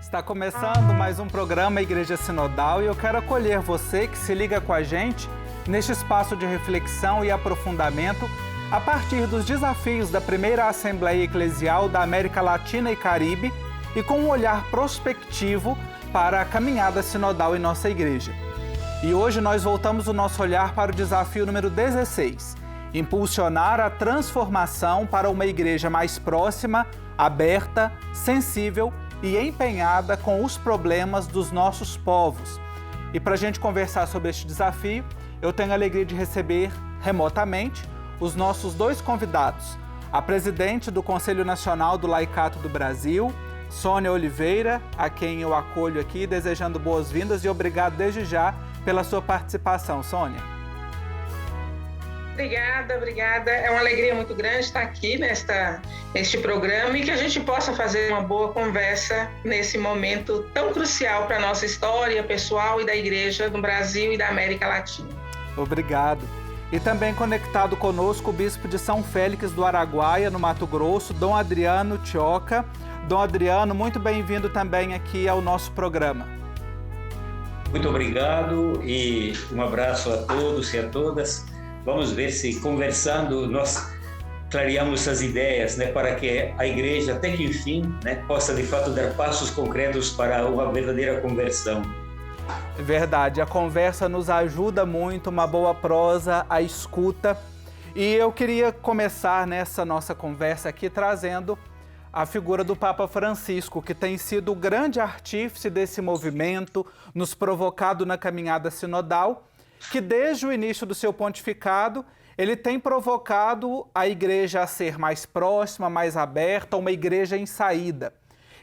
Está começando mais um programa Igreja Sinodal e eu quero acolher você que se liga com a gente neste espaço de reflexão e aprofundamento a partir dos desafios da primeira Assembleia Eclesial da América Latina e Caribe e com um olhar prospectivo para a caminhada sinodal em nossa igreja. E hoje nós voltamos o nosso olhar para o desafio número 16, impulsionar a transformação para uma igreja mais próxima, aberta, sensível e empenhada com os problemas dos nossos povos. E para a gente conversar sobre este desafio, eu tenho a alegria de receber remotamente os nossos dois convidados, a presidente do Conselho Nacional do Laicato do Brasil, Sônia Oliveira, a quem eu acolho aqui, desejando boas-vindas e obrigado desde já pela sua participação, Sônia. Obrigada. É uma alegria muito grande estar aqui neste programa e que a gente possa fazer uma boa conversa nesse momento tão crucial para a nossa história pessoal e da Igreja no Brasil e da América Latina. Obrigado. E também conectado conosco o Bispo de São Félix do Araguaia, no Mato Grosso, Dom Adriano Tioca. Dom Adriano, muito bem-vindo também aqui ao nosso programa. Muito obrigado e um abraço a todos e a todas. Vamos ver se conversando nós clareamos as ideias, para que a igreja, até que enfim, possa de fato dar passos concretos para uma verdadeira conversão. É verdade, a conversa nos ajuda muito, uma boa prosa, a escuta. E eu queria começar nessa nossa conversa aqui trazendo a figura do Papa Francisco, que tem sido o grande artífice desse movimento, nos provocado na caminhada sinodal, que desde o início do seu pontificado, ele tem provocado a igreja a ser mais próxima, mais aberta, uma igreja em saída.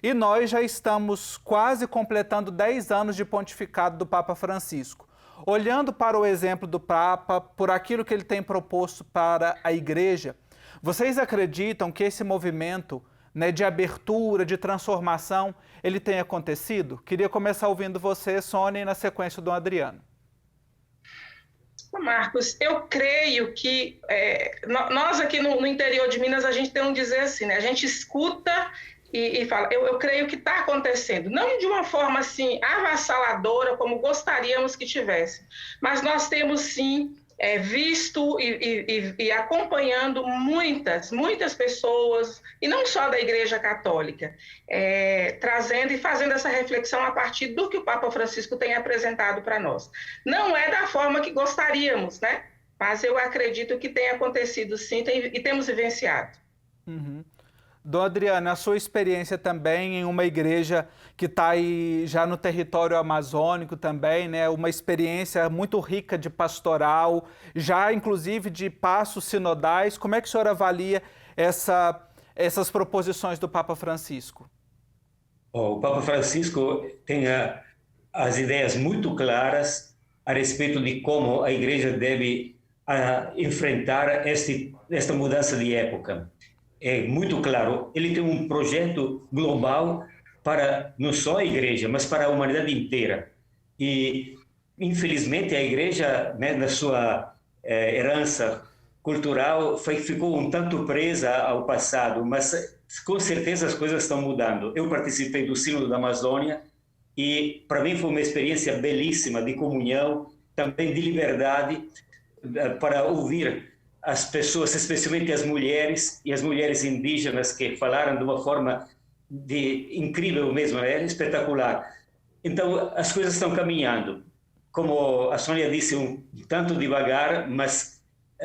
E nós já estamos quase completando 10 anos de pontificado do Papa Francisco. Olhando para o exemplo do Papa, por aquilo que ele tem proposto para a igreja, vocês acreditam que esse movimento de abertura, de transformação, ele tem acontecido? Queria começar ouvindo você, Sônia, e na sequência o Dom Adriano. Marcos, eu creio que nós aqui no interior de Minas, a gente tem um dizer assim, a gente escuta e fala, eu creio que está acontecendo, não de uma forma assim avassaladora como gostaríamos que tivesse, mas nós temos sim visto e acompanhando muitas pessoas, e não só da Igreja Católica, trazendo e fazendo essa reflexão a partir do que o Papa Francisco tem apresentado para nós. Não é da forma que gostaríamos, mas eu acredito que tem acontecido sim e temos vivenciado. Uhum. Dom Adriano, a sua experiência também em uma igreja que está aí já no território amazônico também, uma experiência muito rica de pastoral, já inclusive de passos sinodais. Como é que o senhor avalia essas proposições do Papa Francisco? O Papa Francisco tem as ideias muito claras a respeito de como a igreja deve enfrentar esta mudança de época. É muito claro, ele tem um projeto global para não só a igreja, mas para a humanidade inteira. E, infelizmente, a igreja, na sua herança cultural, ficou um tanto presa ao passado, mas com certeza as coisas estão mudando. Eu participei do Sínodo da Amazônia e, para mim, foi uma experiência belíssima de comunhão, também de liberdade, para ouvir as pessoas, especialmente as mulheres e as mulheres indígenas, que falaram de uma forma incrível mesmo, espetacular. Então, as coisas estão caminhando. Como a Sônia disse, um tanto devagar, mas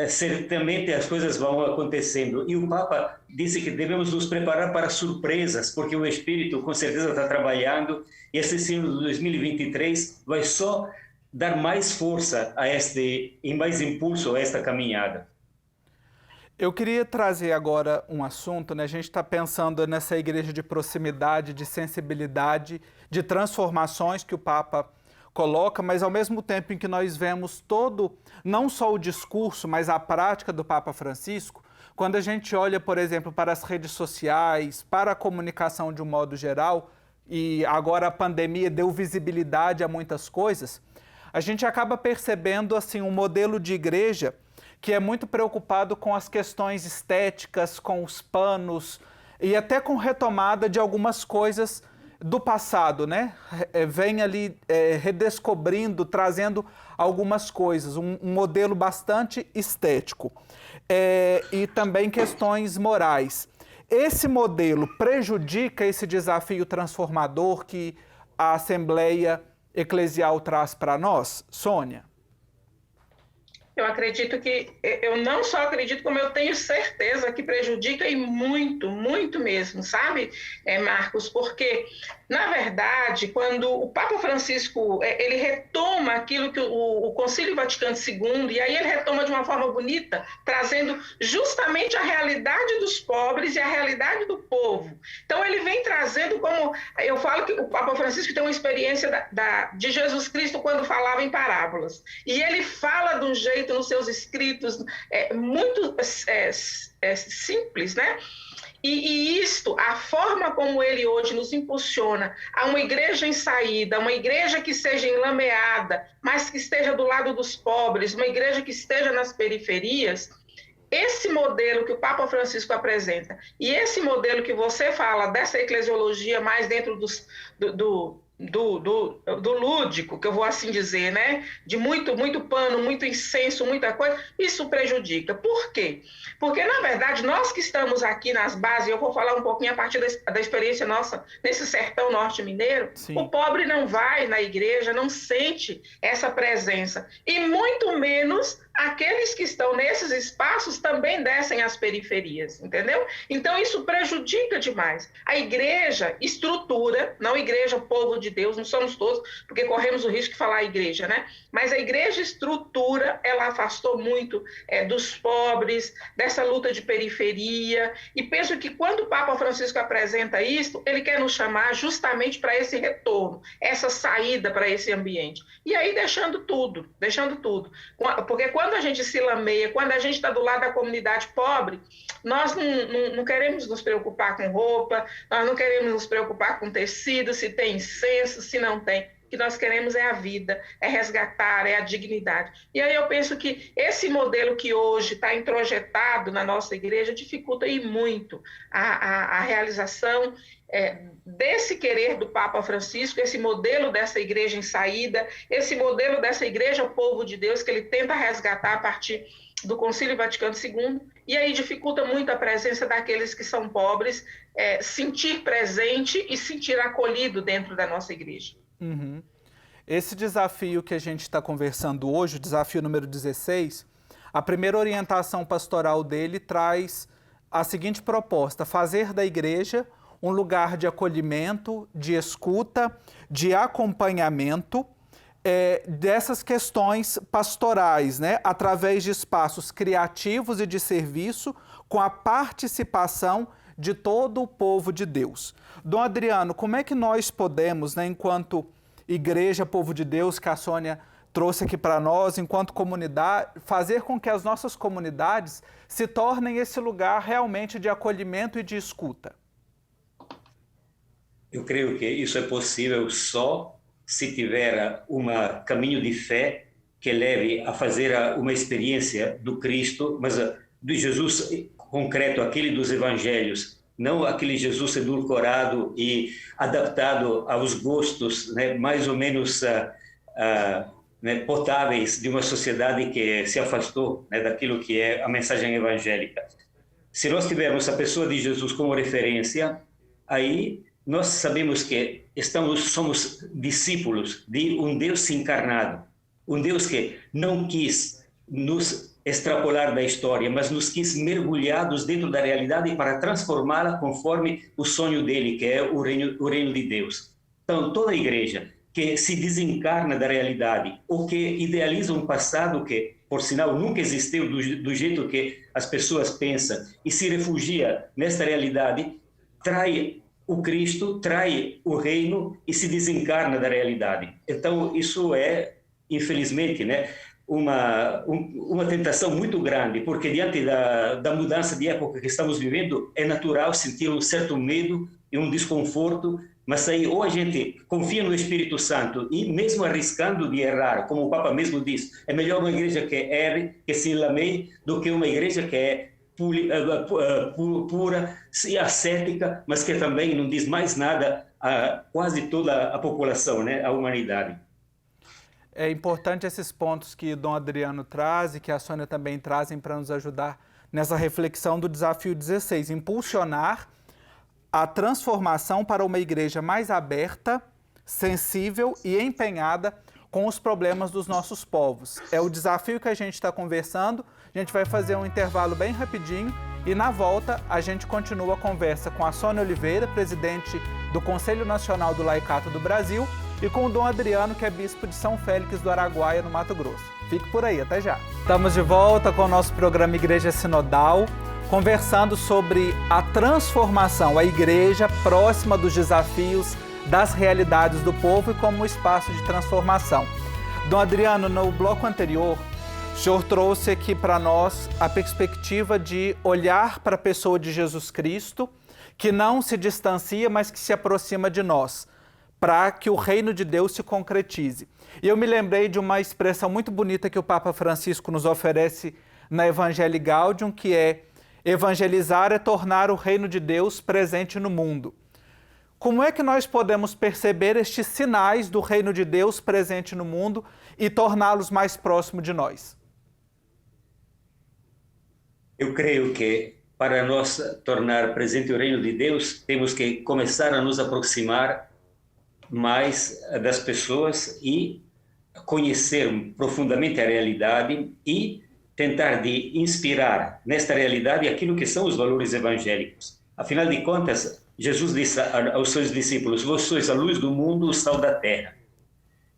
certamente as coisas vão acontecendo. E o Papa disse que devemos nos preparar para surpresas, porque o Espírito com certeza está trabalhando, e esse sínodo de 2023 vai só dar mais força e mais impulso a esta caminhada. Eu queria trazer agora um assunto, A gente está pensando nessa igreja de proximidade, de sensibilidade, de transformações que o Papa coloca, mas ao mesmo tempo em que nós vemos não só o discurso, mas a prática do Papa Francisco, quando a gente olha, por exemplo, para as redes sociais, para a comunicação de um modo geral, e agora a pandemia deu visibilidade a muitas coisas, a gente acaba percebendo assim um modelo de igreja que é muito preocupado com as questões estéticas, com os panos e até com retomada de algumas coisas do passado, né? Vem ali redescobrindo, trazendo algumas coisas, um modelo bastante estético e também questões morais. Esse modelo prejudica esse desafio transformador que a Assembleia Eclesial traz para nós, Sônia? Eu acredito que, eu não só acredito, como eu tenho certeza que prejudica e muito, muito mesmo, sabe, Marcos? Porque, na verdade, quando o Papa Francisco, ele retoma aquilo que o Concílio Vaticano II, e aí ele retoma de uma forma bonita, trazendo justamente a realidade dos pobres e a realidade do povo. Então, ele vem trazendo como, eu falo que o Papa Francisco tem uma experiência de Jesus Cristo quando falava em parábolas. E ele fala de um jeito nos seus escritos muito simples, né? E isto, a forma como ele hoje nos impulsiona a uma igreja em saída, uma igreja que seja enlameada, mas que esteja do lado dos pobres, uma igreja que esteja nas periferias, esse modelo que o Papa Francisco apresenta e esse modelo que você fala dessa eclesiologia mais dentro do lúdico, que eu vou assim dizer, né? De muito pano, muito incenso, muita coisa, isso prejudica. Por quê? Porque, na verdade, nós que estamos aqui nas bases, eu vou falar um pouquinho a partir da experiência nossa nesse sertão norte-mineiro, o pobre não vai na igreja, não sente essa presença. E muito menos aqueles que estão nesses espaços também descem às periferias, entendeu? Então, isso prejudica demais. A igreja estrutura, não igreja, povo de Deus, não somos todos, porque corremos o risco de falar igreja, né? Mas a igreja estrutura, ela afastou muito dos pobres, dessa luta de periferia, e penso que quando o Papa Francisco apresenta isso, ele quer nos chamar justamente para esse retorno, essa saída para esse ambiente. E aí deixando tudo, porque quando a gente se lameia, quando a gente está do lado da comunidade pobre, nós não queremos nos preocupar com roupa, nós não queremos nos preocupar com tecido, se tem incenso, se não tem. O que nós queremos é a vida, é resgatar, é a dignidade. E aí eu penso que esse modelo que hoje está introjetado na nossa igreja dificulta e muito a realização desse querer do Papa Francisco, esse modelo dessa igreja em saída, esse modelo dessa igreja povo de Deus que ele tenta resgatar a partir do Concílio Vaticano II, e aí dificulta muito a presença daqueles que são pobres, sentir presente e sentir acolhido dentro da nossa igreja. Uhum. Esse desafio que a gente está conversando hoje, o desafio número 16, a primeira orientação pastoral dele traz a seguinte proposta: fazer da igreja um lugar de acolhimento, de escuta, de acompanhamento dessas questões pastorais, né? Através de espaços criativos e de serviço, com a participação de todo o povo de Deus. Dom Adriano, como é que nós podemos, né, enquanto igreja, povo de Deus, que a Sônia trouxe aqui para nós, enquanto comunidade, fazer com que as nossas comunidades se tornem esse lugar realmente de acolhimento e de escuta? Eu creio que isso é possível só se tiver um caminho de fé que leve a fazer uma experiência do Cristo, mas do Jesus concreto, aquele dos evangelhos, não aquele Jesus edulcorado e adaptado aos gostos, né, mais ou menos né, potáveis de uma sociedade que se afastou, né, daquilo que é a mensagem evangélica. Se nós tivermos a pessoa de Jesus como referência, aí nós sabemos que somos discípulos de um Deus encarnado, um Deus que não quis nos extrapolar da história, mas nos quis mergulhados dentro da realidade para transformá-la conforme o sonho dele, que é o reino de Deus. Então, toda igreja que se desencarna da realidade ou que idealiza um passado que, por sinal, nunca existiu do jeito que as pessoas pensam e se refugia nesta realidade, trai o Cristo, trai o reino e se desencarna da realidade. Então, isso é, infelizmente, né, uma tentação muito grande, porque diante da mudança de época que estamos vivendo, é natural sentir um certo medo e um desconforto, mas aí ou a gente confia no Espírito Santo e mesmo arriscando de errar, como o Papa mesmo diz, é melhor uma igreja que erre, que se lameie, do que uma igreja que é pura e ascética, mas que também não diz mais nada a quase toda a população, né, a humanidade. É importante esses pontos que Dom Adriano traz e que a Sônia também trazem para nos ajudar nessa reflexão do desafio 16, impulsionar a transformação para uma igreja mais aberta, sensível e empenhada com os problemas dos nossos povos. É o desafio que a gente está conversando. A gente vai fazer um intervalo bem rapidinho e na volta a gente continua a conversa com a Sônia Oliveira, presidente do Conselho Nacional do Laicato do Brasil, e com o Dom Adriano, que é bispo de São Félix do Araguaia, no Mato Grosso. Fique por aí, até já. Estamos de volta com o nosso programa Igreja Sinodal, conversando sobre a transformação, a igreja próxima dos desafios, das realidades do povo e como um espaço de transformação. Dom Adriano, no bloco anterior, o senhor trouxe aqui para nós a perspectiva de olhar para a pessoa de Jesus Cristo, que não se distancia, mas que se aproxima de nós, para que o reino de Deus se concretize. E eu me lembrei de uma expressão muito bonita que o Papa Francisco nos oferece na Evangelii Gaudium, que é: evangelizar é tornar o reino de Deus presente no mundo. Como é que nós podemos perceber estes sinais do reino de Deus presente no mundo e torná-los mais próximos de nós? Eu creio que para nós tornar presente o reino de Deus, temos que começar a nos aproximar mais das pessoas e conhecer profundamente a realidade e tentar de inspirar nesta realidade aquilo que são os valores evangélicos. Afinal de contas, Jesus disse aos seus discípulos: vós sois a luz do mundo, o sal da terra.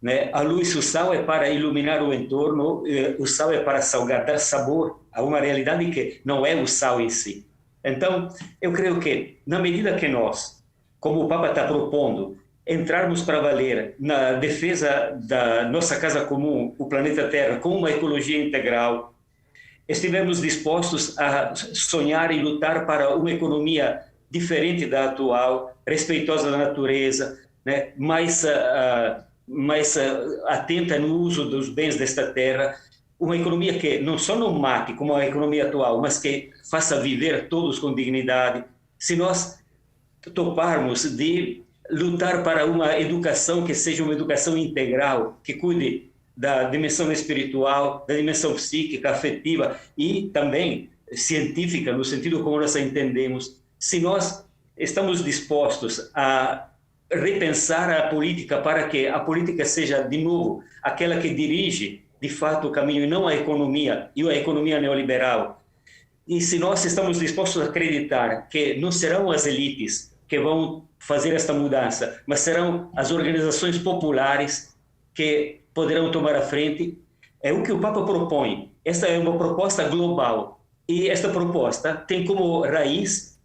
Né? A luz, o sal é para iluminar o entorno, o sal é para salgar, dar sabor a uma realidade que não é o sal em si. Então, eu creio que, na medida que nós, como o Papa está propondo, entrarmos para valer na defesa da nossa casa comum, o planeta Terra, com uma ecologia integral, estivemos dispostos a sonhar e lutar para uma economia diferente da atual, respeitosa da natureza, né? mais atenta no uso dos bens desta terra, uma economia que não só não mate como a economia atual, mas que faça viver todos com dignidade. Se nós toparmos de lutar para uma educação que seja uma educação integral, que cuide da dimensão espiritual, da dimensão psíquica, afetiva e também científica, no sentido como nós a entendemos, se nós estamos dispostos a repensar a política para que a política seja, de novo, aquela que dirige, de fato, o caminho e não a economia, e a economia neoliberal, e se nós estamos dispostos a acreditar que não serão as elites que vão fazer esta mudança, mas serão as organizações populares que poderão tomar a frente, é o que o Papa propõe. Esta é uma proposta global, e esta proposta tem como raiz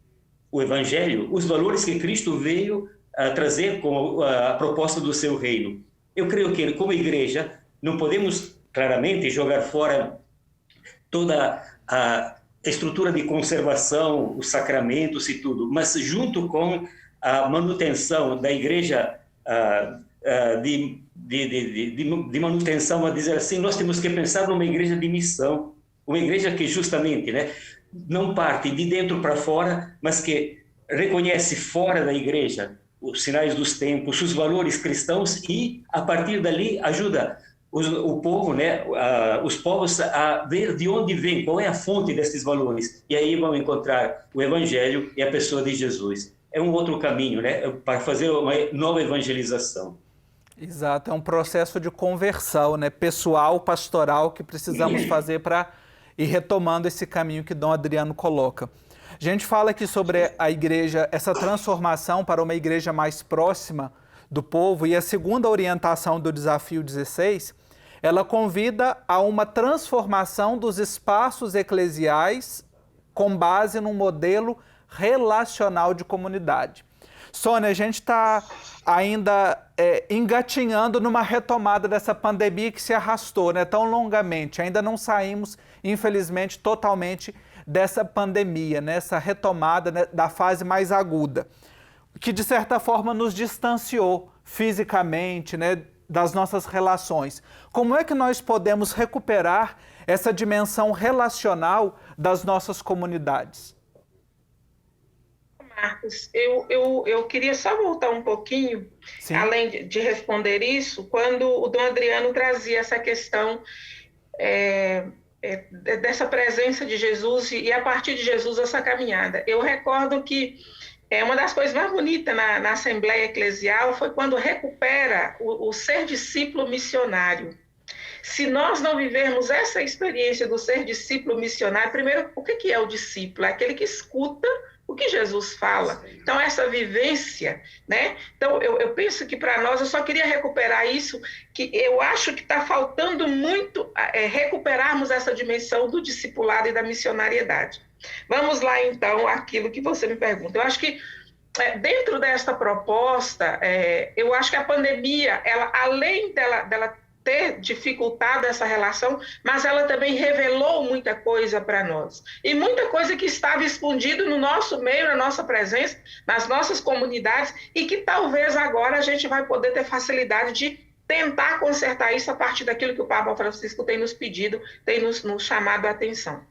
o Evangelho, os valores que Cristo veio a trazer como a proposta do seu reino. Eu creio que, como igreja, não podemos claramente jogar fora toda a estrutura de conservação, os sacramentos e tudo, mas junto com a manutenção da igreja de manutenção, a dizer assim, nós temos que pensar numa igreja de missão, uma igreja que justamente, né, não parte de dentro para fora, mas que reconhece fora da igreja os sinais dos tempos, os valores cristãos e, a partir dali, ajuda o povo, né, os povos a ver de onde vem, qual é a fonte desses valores. E aí vão encontrar o Evangelho e a pessoa de Jesus. É um outro caminho, né, para fazer uma nova evangelização. Exato, é um processo de conversão, né, pessoal, pastoral, que precisamos fazer para ir retomando esse caminho que Dom Adriano coloca. A gente fala aqui sobre a igreja, essa transformação para uma igreja mais próxima do povo, e a segunda orientação do desafio 16, ela convida a uma transformação dos espaços eclesiais com base num modelo relacional de comunidade. Sônia, a gente está ainda engatinhando numa retomada dessa pandemia que se arrastou, né, tão longamente. Ainda não saímos, infelizmente, totalmente dessa pandemia, nessa retomada, né, da fase mais aguda, que de certa forma nos distanciou fisicamente, né, das nossas relações. Como é que nós podemos recuperar essa dimensão relacional das nossas comunidades? Marcos, eu queria só voltar um pouquinho, Sim. além de responder isso, quando o Dom Adriano trazia essa questão dessa presença de Jesus e a partir de Jesus essa caminhada. Eu recordo que uma das coisas mais bonitas na Assembleia Eclesial foi quando recupera o ser discípulo missionário. Se nós não vivermos essa experiência do ser discípulo missionário, primeiro, o que é o discípulo? É aquele que escuta o que Jesus fala. Então, essa vivência, né? Então, eu penso que para nós, eu só queria recuperar isso, que eu acho que está faltando muito recuperarmos essa dimensão do discipulado e da missionariedade. Vamos lá, então, aquilo que você me pergunta. Eu acho que dentro desta proposta, eu acho que a pandemia, ela, além dela ter dificultado essa relação, mas ela também revelou muita coisa para nós. E muita coisa que estava escondida no nosso meio, na nossa presença, nas nossas comunidades, e que talvez agora a gente vai poder ter facilidade de tentar consertar isso a partir daquilo que o Papa Francisco tem nos pedido, tem nos chamado a atenção.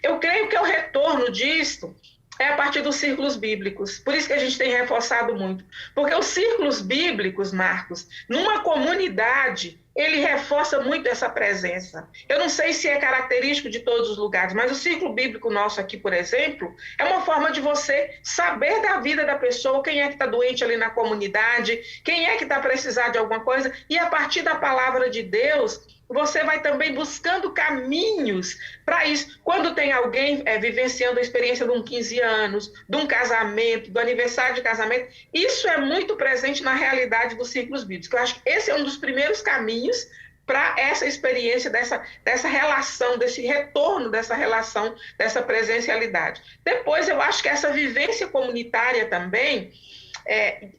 Eu creio que o retorno disto é a partir dos círculos bíblicos. Por isso que a gente tem reforçado muito. Porque os círculos bíblicos, Marcos, numa comunidade, ele reforça muito essa presença. Eu não sei se é característico de todos os lugares, mas o círculo bíblico nosso aqui, por exemplo, é uma forma de você saber da vida da pessoa, quem é que está doente ali na comunidade, quem é que está precisando de alguma coisa, e a partir da palavra de Deus, você vai também buscando caminhos para isso. Quando tem alguém vivenciando a experiência de um 15 anos, de um casamento, do aniversário de casamento, isso é muito presente na realidade dos círculos bíblicos. Eu acho que esse é um dos primeiros caminhos para essa experiência dessa relação, desse retorno dessa relação, dessa presencialidade. Depois, eu acho que essa vivência comunitária também,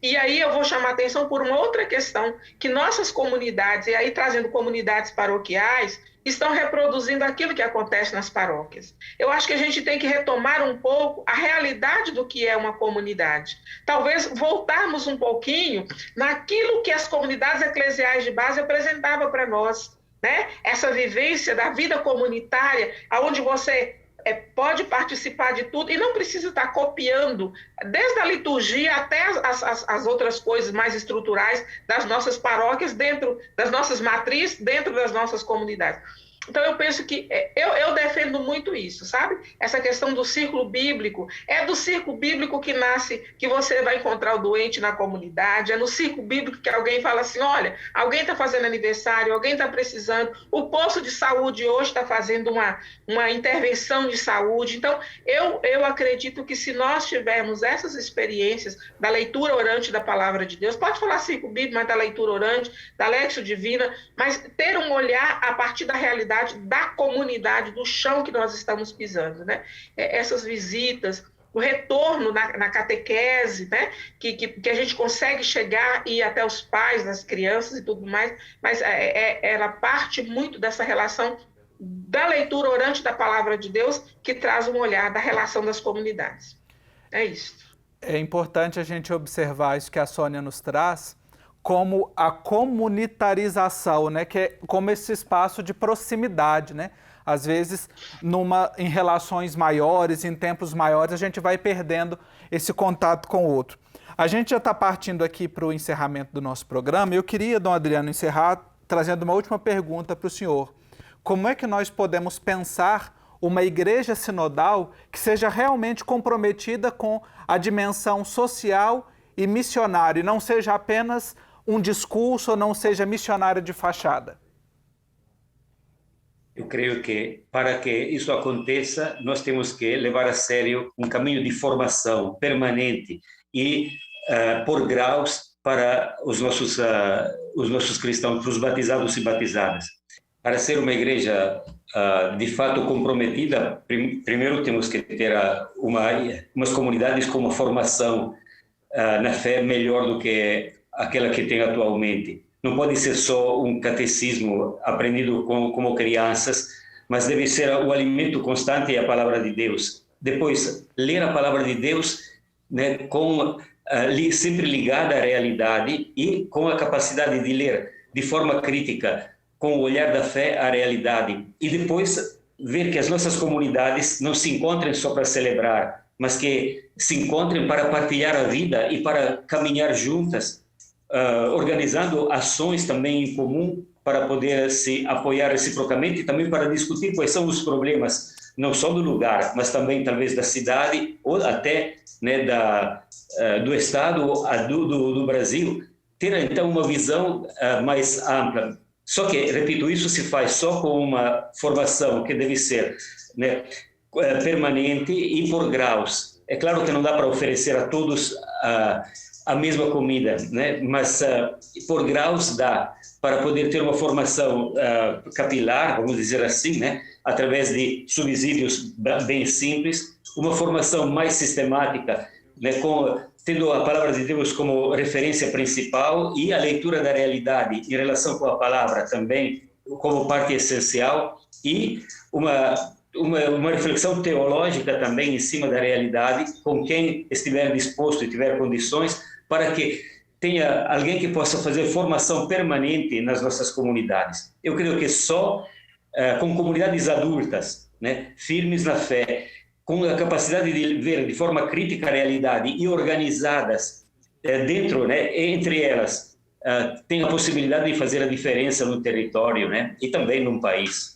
e aí eu vou chamar a atenção por uma outra questão, que nossas comunidades, e aí trazendo comunidades paroquiais, estão reproduzindo aquilo que acontece nas paróquias. Eu acho que a gente tem que retomar um pouco a realidade do que é uma comunidade. Talvez voltarmos um pouquinho naquilo que as comunidades eclesiais de base apresentavam para nós, né? Essa vivência da vida comunitária, onde você pode participar de tudo e não precisa estar copiando, desde a liturgia até as outras coisas mais estruturais das nossas paróquias, dentro das nossas matrizes, dentro das nossas comunidades. Então, eu penso que eu defendo muito isso, sabe? Essa questão do círculo bíblico. É do círculo bíblico que nasce, que você vai encontrar o doente na comunidade. É no círculo bíblico que alguém fala assim, olha, alguém está fazendo aniversário, alguém está precisando. O posto de saúde hoje está fazendo uma intervenção de saúde. Então, eu acredito que se nós tivermos essas experiências da leitura orante da palavra de Deus, pode falar círculo bíblico, mas da leitura orante, da Lexio Divina, mas ter um olhar a partir da realidade da comunidade, do chão que nós estamos pisando, né? Essas visitas, o retorno na catequese, né? Que a gente consegue chegar e ir até os pais das crianças e tudo mais, mas ela parte muito dessa relação da leitura orante da palavra de Deus, que traz um olhar da relação das comunidades. É isso. É importante a gente observar isso que a Sônia nos traz, como a comunitarização, né? Que é como esse espaço de proximidade, né? Às vezes, em relações maiores, em tempos maiores, a gente vai perdendo esse contato com o outro. A gente já está partindo aqui para o encerramento do nosso programa e eu queria, Dom Adriano, encerrar trazendo uma última pergunta para o senhor. Como é que nós podemos pensar uma igreja sinodal que seja realmente comprometida com a dimensão social e missionária, e não seja apenas um discurso ou não seja missionário de fachada? Eu creio que para que isso aconteça, nós temos que levar a sério um caminho de formação permanente e por graus para os nossos cristãos, para os batizados e batizadas. Para ser uma igreja de fato comprometida, primeiro temos que ter umas comunidades com uma formação na fé melhor do que aquela que tem atualmente. Não pode ser só um catecismo aprendido como crianças, mas deve ser o alimento constante a palavra de Deus. Depois, ler a palavra de Deus, né, sempre ligada à realidade e com a capacidade de ler de forma crítica, com o olhar da fé à realidade. E depois, ver que as nossas comunidades não se encontrem só para celebrar, mas que se encontrem para partilhar a vida e para caminhar juntas, organizando ações também em comum para poder se apoiar reciprocamente e também para discutir quais são os problemas, não só do lugar, mas também talvez da cidade ou até, né, do Estado, do Brasil, ter então uma visão mais ampla. Só que, repito, isso se faz só com uma formação que deve ser, né, permanente e por graus. É claro que não dá para oferecer a todos a mesma comida, né? Mas por graus dá para poder ter uma formação capilar, vamos dizer assim, né? Através de subsídios bem simples, uma formação mais sistemática, né? Tendo a palavra de Deus como referência principal e a leitura da realidade em relação com a palavra também como parte essencial, e uma reflexão teológica também em cima da realidade, com quem estiver disposto e tiver condições, para que tenha alguém que possa fazer formação permanente nas nossas comunidades. Eu creio que só com comunidades adultas, né, firmes na fé, com a capacidade de ver de forma crítica a realidade e organizadas dentro, né, entre elas, tem a possibilidade de fazer a diferença no território, né, e também no país.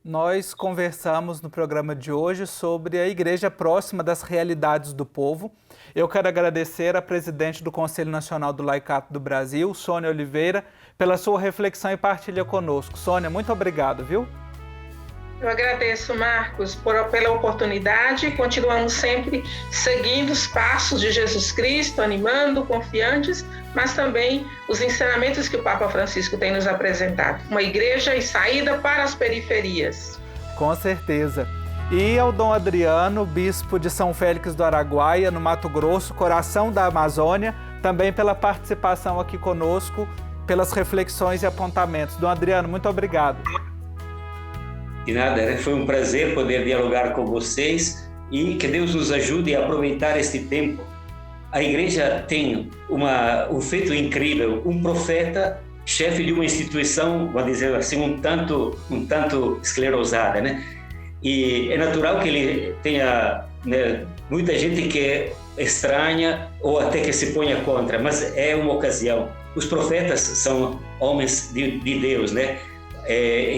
Nós conversamos no programa de hoje sobre a igreja próxima das realidades do povo. Eu quero agradecer à presidente do Conselho Nacional do Laicato do Brasil, Sônia Oliveira, pela sua reflexão e partilha conosco. Sônia, muito obrigado, viu? Eu agradeço, Marcos, pela oportunidade. Continuamos sempre seguindo os passos de Jesus Cristo, animando, confiantes, mas também os ensinamentos que o Papa Francisco tem nos apresentado. Uma igreja em saída para as periferias. Com certeza. E ao Dom Adriano, bispo de São Félix do Araguaia, no Mato Grosso, coração da Amazônia, também pela participação aqui conosco, pelas reflexões e apontamentos. Dom Adriano, muito obrigado. De nada, né? Foi um prazer poder dialogar com vocês e que Deus nos ajude a aproveitar este tempo. A igreja tem um feito incrível, um profeta, chefe de uma instituição, vou dizer assim, um tanto esclerosada, né? E é natural que ele tenha, né, muita gente que estranha ou até que se ponha contra, mas é uma ocasião. Os profetas são homens de Deus, né?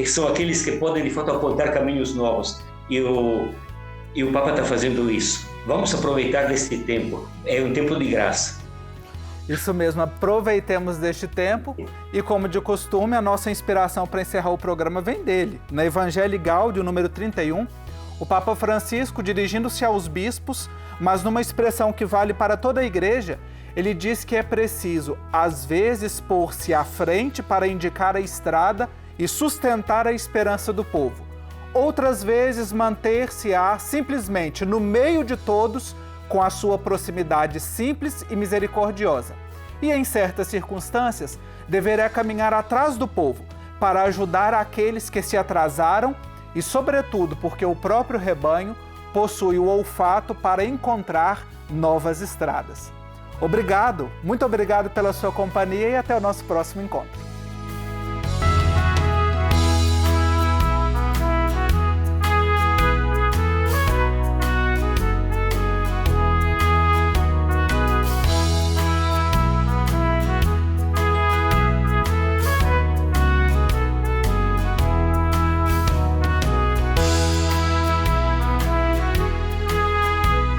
São aqueles que podem de fato apontar caminhos novos, e o Papa está fazendo isso. Vamos aproveitar deste tempo, é um tempo de graça. Isso mesmo, aproveitemos deste tempo e, como de costume, a nossa inspiração para encerrar o programa vem dele. Na Evangelii Gaudium, número 31, o Papa Francisco, dirigindo-se aos bispos, mas numa expressão que vale para toda a igreja, ele diz que é preciso, às vezes, pôr-se à frente para indicar a estrada e sustentar a esperança do povo. Outras vezes, manter-se-á simplesmente no meio de todos, com a sua proximidade simples e misericordiosa. E, em certas circunstâncias, deverá caminhar atrás do povo, para ajudar aqueles que se atrasaram e, sobretudo, porque o próprio rebanho possui o olfato para encontrar novas estradas. Obrigado, muito obrigado pela sua companhia e até o nosso próximo encontro.